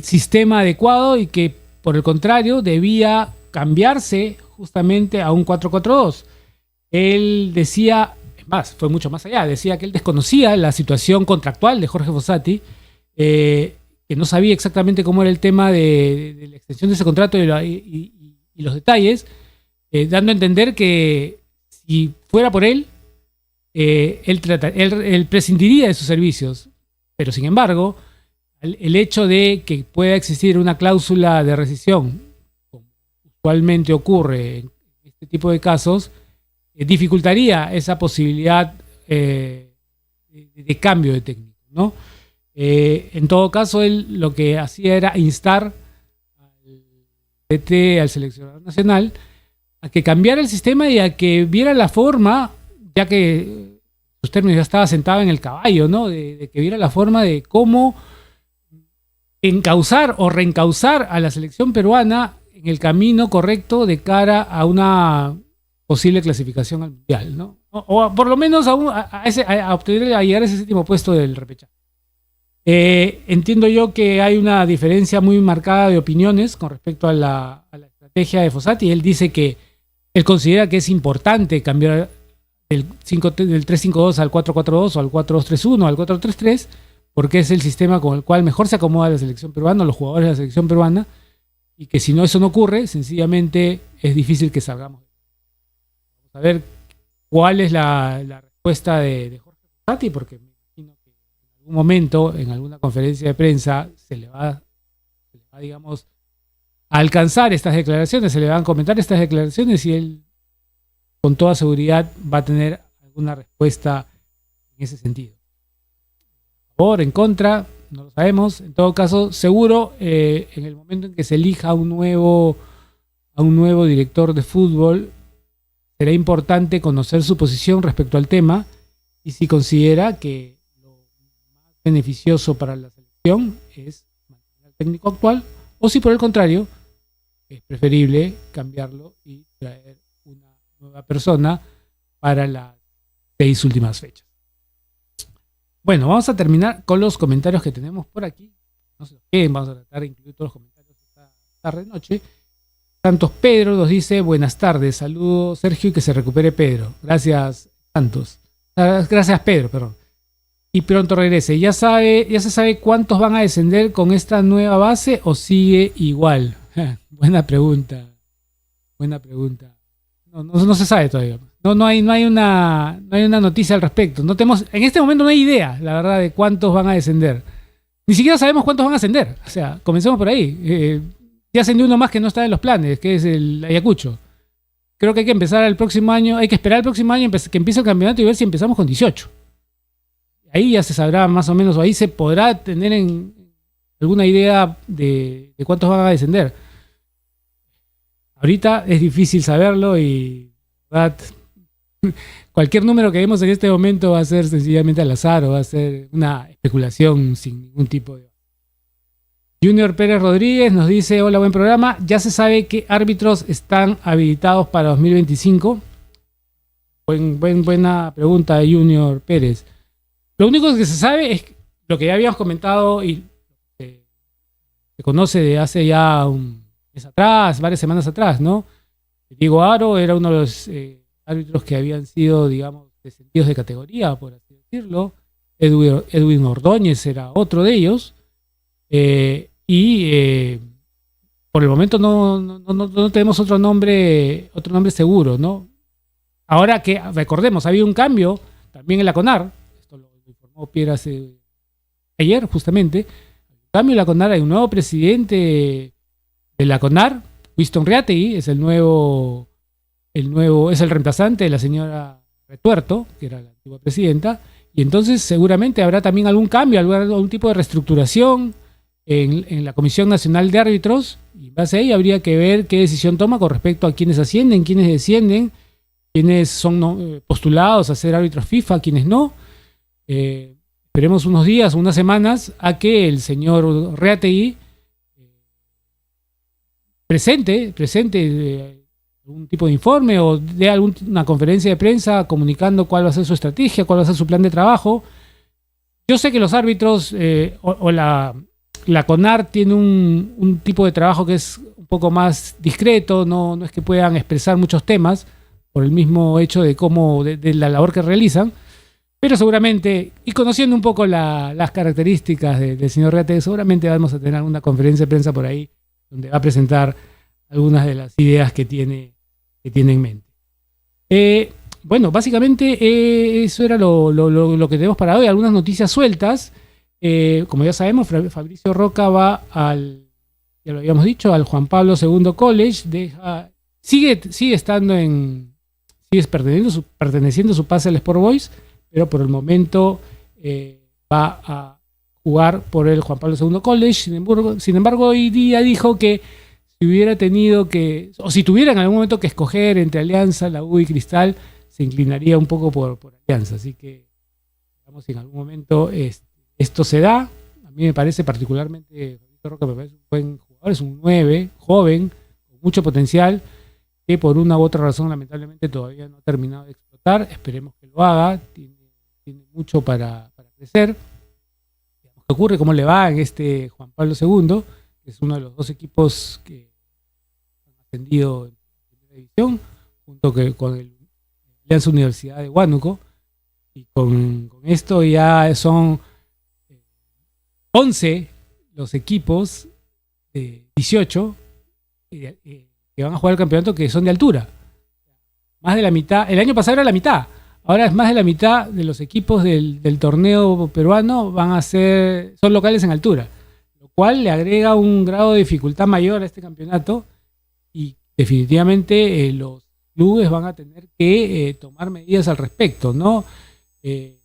sistema adecuado y que, por el contrario, debía cambiarse justamente a un 4-4-2. Él decía, es más, fue mucho más allá, decía que él desconocía la situación contractual de Jorge Fossati, que no sabía exactamente cómo era el tema de la extensión de ese contrato y los detalles, dando a entender que si fuera por él, él prescindiría de sus servicios. Pero sin embargo, el hecho de que pueda existir una cláusula de rescisión, como usualmente ocurre en este tipo de casos, dificultaría esa posibilidad de cambio de técnico, ¿no? En todo caso, él lo que hacía era instar al DT, al seleccionador nacional, a que cambiara el sistema y a que viera la forma, ya que sus términos ya estaba sentado en el caballo, ¿no? De que viera la forma de cómo encauzar o reencauzar a la selección peruana en el camino correcto de cara a una posible clasificación al Mundial, ¿no? O por lo menos a llegar a ese séptimo puesto del repechaje. Entiendo yo que hay una diferencia muy marcada de opiniones con respecto a la estrategia de Fossati. Él dice que él considera que es importante cambiar del 3-5-2 al 4-4-2 o al 4-2-3-1 o al 4-3-3, porque es el sistema con el cual mejor se acomoda la selección peruana, los jugadores de la selección peruana, y que si eso no ocurre, sencillamente es difícil que salgamos. Vamos a ver cuál es la respuesta de Jorge Fossati, porque me imagino que en algún momento, en alguna conferencia de prensa, se le va digamos, alcanzar estas declaraciones, se le van a comentar estas declaraciones y él con toda seguridad va a tener alguna respuesta en ese sentido. A favor, en contra, no lo sabemos. En todo caso, seguro en el momento en que se elija a un nuevo director de fútbol, será importante conocer su posición respecto al tema y si considera que lo más beneficioso para la selección es mantener al técnico actual o si por el contrario es preferible cambiarlo y traer una nueva persona para las 6 últimas fechas. Bueno, vamos a terminar con los comentarios que tenemos por aquí. No se los queden, vamos a tratar de incluir todos los comentarios esta tarde-noche. Santos Pedro nos dice, buenas tardes, saludos Sergio y que se recupere Pedro. Gracias, Santos. Gracias, Pedro, perdón. Y pronto regrese. ¿Ya se sabe cuántos van a descender con esta nueva base o sigue igual? Buena pregunta. No se sabe todavía. No hay una noticia al respecto. No tenemos, en este momento no hay idea, la verdad, de cuántos van a descender. Ni siquiera sabemos cuántos van a ascender. O sea, comencemos por ahí. Ya ascendió uno más que no está en los planes, que es el Ayacucho. Creo que hay que empezar el próximo año, hay que esperar el próximo año que empiece el campeonato y ver si empezamos con 18. Ahí ya se sabrá más o menos, o ahí se podrá tener alguna idea de cuántos van a descender. Ahorita es difícil saberlo y ¿verdad? Cualquier número que vemos en este momento va a ser sencillamente al azar o va a ser una especulación sin ningún tipo de... Junior Pérez Rodríguez nos dice, hola, buen programa. Ya se sabe qué árbitros están habilitados para 2025. Buena pregunta, Junior Pérez. Lo único que se sabe es lo que ya habíamos comentado y se conoce de hace ya un mes atrás, varias semanas atrás, ¿no? Diego Aro era uno de los árbitros que habían sido, digamos, descendidos de categoría, por así decirlo. Edwin Ordóñez era otro de ellos. Por el momento no tenemos otro nombre seguro, ¿no? Ahora que recordemos, había un cambio también en la CONAR, esto lo informó Pierre ayer justamente, un cambio en la CONAR, hay un nuevo presidente de la CONAR, Winston Reategui, es el reemplazante de la señora Retuerto, que era la antigua presidenta, y entonces seguramente habrá también algún cambio, algún tipo de reestructuración en la Comisión Nacional de Árbitros, y en base a ahí habría que ver qué decisión toma con respecto a quienes ascienden, quienes descienden, quienes son postulados a ser árbitros FIFA, quienes no. Esperemos unos días, unas semanas, a que el señor Reategui presente algún tipo de informe o dé una conferencia de prensa comunicando cuál va a ser su estrategia, cuál va a ser su plan de trabajo. Yo sé que los árbitros la CONAR tiene un tipo de trabajo que es un poco más discreto, no es que puedan expresar muchos temas por el mismo hecho de la labor que realizan, pero seguramente, y conociendo un poco las características del señor Reategui, seguramente vamos a tener una conferencia de prensa por ahí donde va a presentar algunas de las ideas que tiene en mente. Bueno, básicamente eso era lo que tenemos para hoy, algunas noticias sueltas. Como ya sabemos, Fabricio Roca va ya lo habíamos dicho, al Juan Pablo II College, sigue perteneciendo su pase al Sport Boys, pero por el momento va a jugar por el Juan Pablo II College. Sin embargo, hoy día dijo que si tuviera en algún momento que escoger entre Alianza, la U y Cristal, se inclinaría un poco por Alianza. Así que, digamos, si en algún momento esto se da, a mí me parece particularmente, Fabricio Roca me parece un buen jugador, es un 9, joven, con mucho potencial, que por una u otra razón lamentablemente todavía no ha terminado de explotar. Esperemos que lo haga, tiene mucho para crecer. ¿Qué ocurre? ¿Cómo le va en este Juan Pablo II? Que es uno de los dos equipos que han ascendido en primera división, junto con el Alianza Universidad de Huánuco, y con esto ya son 11 los equipos de 18 que van a jugar el campeonato, que son de altura. Más de la mitad, el año pasado era la mitad, ahora es más de la mitad de los equipos del torneo peruano son locales en altura, lo cual le agrega un grado de dificultad mayor a este campeonato y definitivamente los clubes van a tener que tomar medidas al respecto, ¿no? En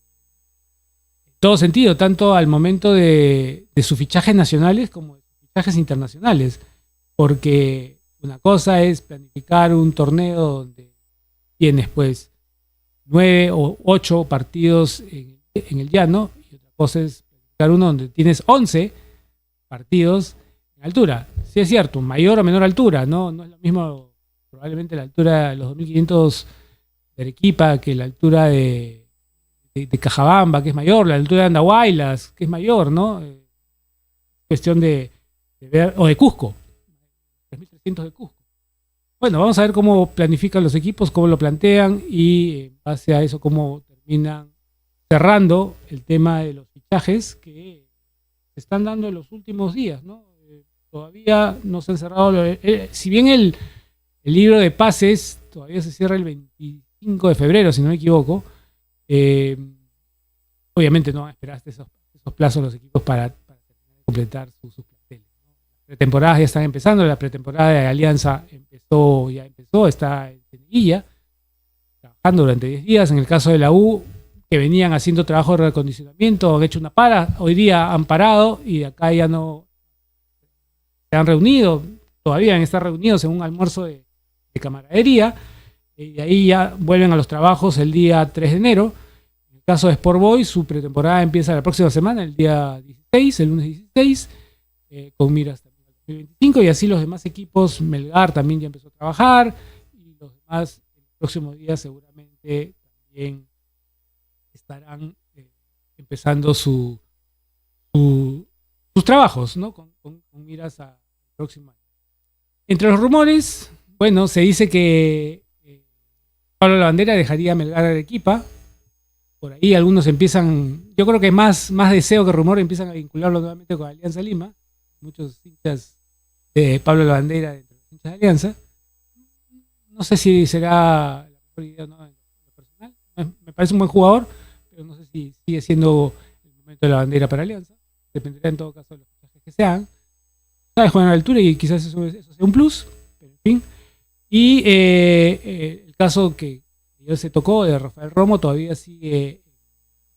todo sentido, tanto al momento de sus fichajes nacionales como de sus fichajes internacionales, porque una cosa es planificar un torneo donde tienes pues 9 o 8 partidos en el llano, y otra cosa es planificar uno donde tienes 11 partidos en altura. Sí es cierto, mayor o menor altura, no es lo mismo probablemente la altura de los 2500 de Arequipa que la altura de Cajabamba, que es mayor, la altura de Andahuaylas, que es mayor, ¿no? Cuestión de ver, o de Cusco, 3300 de Cusco. Bueno, vamos a ver cómo planifican los equipos, cómo lo plantean y en base a eso cómo terminan cerrando el tema de los fichajes que se están dando en los últimos días, ¿no? Todavía no se han cerrado, si bien el libro de pases todavía se cierra el 25 de febrero, si no me equivoco, obviamente no van a esperar esos plazos los equipos para completar sus planteles, ¿no? Las pretemporadas ya están empezando, la pretemporada de Alianza ya empezó, está en Ceneguilla, trabajando durante 10 días. En el caso de la U, que venían haciendo trabajo de recondicionamiento, han hecho una para, hoy día han parado y de acá ya no se han reunido, todavía han estado reunidos en un almuerzo de camaradería, y de ahí ya vuelven a los trabajos el día 3 de enero. En el caso de Sport Boys, su pretemporada empieza la próxima semana, el día 16, el lunes 16, con miras también al 2025, y así los demás equipos. Melgar también ya empezó a trabajar, y los demás en los próximos días seguramente también estarán empezando sus trabajos, ¿no? Con miras al próximo año. Entre los rumores, bueno, se dice que Pablo Lavandera dejaría Melgar a Arequipa. Por ahí algunos empiezan, yo creo que más deseo que rumor, empiezan a vincularlo nuevamente con Alianza Lima. Muchos hinchas de Pablo Lavandera, entre los hinchas de Alianza. No sé si será la mejor idea o no en lo personal. Me parece un buen jugador, pero no sé si sigue siendo el momento de Lavandera para Alianza. Dependerá en todo caso de los fichajes que sean. Sabe jugar a la altura y quizás eso sea un plus, pero en fin. Y el caso que ya se tocó de Rafael Romo todavía sigue en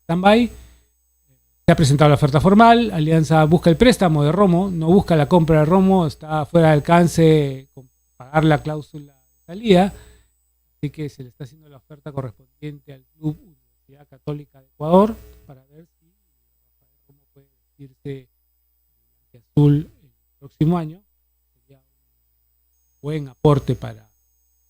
stand-by. Se ha presentado la oferta formal. Alianza busca el préstamo de Romo, no busca la compra de Romo, está fuera de alcance con pagar la cláusula de salida. Así que se le está haciendo la oferta correspondiente al Club Universidad Católica de Ecuador para ver si Rafael Romo puede vestirse de azul el próximo año. Sería un buen aporte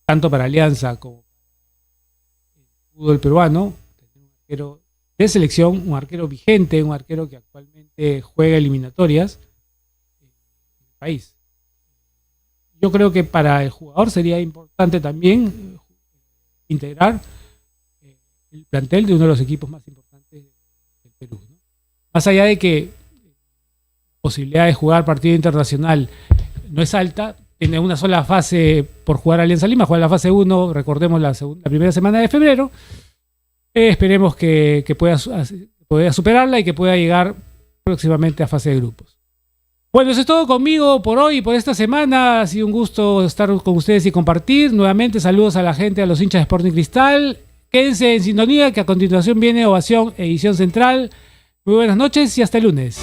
tanto para Alianza como para el fútbol peruano, tener un arquero de selección, un arquero vigente, un arquero que actualmente juega eliminatorias en el país. Yo creo que para el jugador sería importante también integrar el plantel de uno de los equipos más importantes del Perú, ¿no? Más allá de que la posibilidad de jugar partido internacional no es alta, tiene una sola fase por jugar Alianza Lima, juega la fase 1, recordemos la primera semana de febrero. Esperemos que pueda superarla y que pueda llegar próximamente a fase de grupos. Bueno, eso es todo conmigo por hoy y por esta semana. Ha sido un gusto estar con ustedes y compartir. Nuevamente saludos a la gente, a los hinchas de Sporting Cristal. Quédense en sintonía, que a continuación viene Ovación, edición central. Muy buenas noches y hasta el lunes.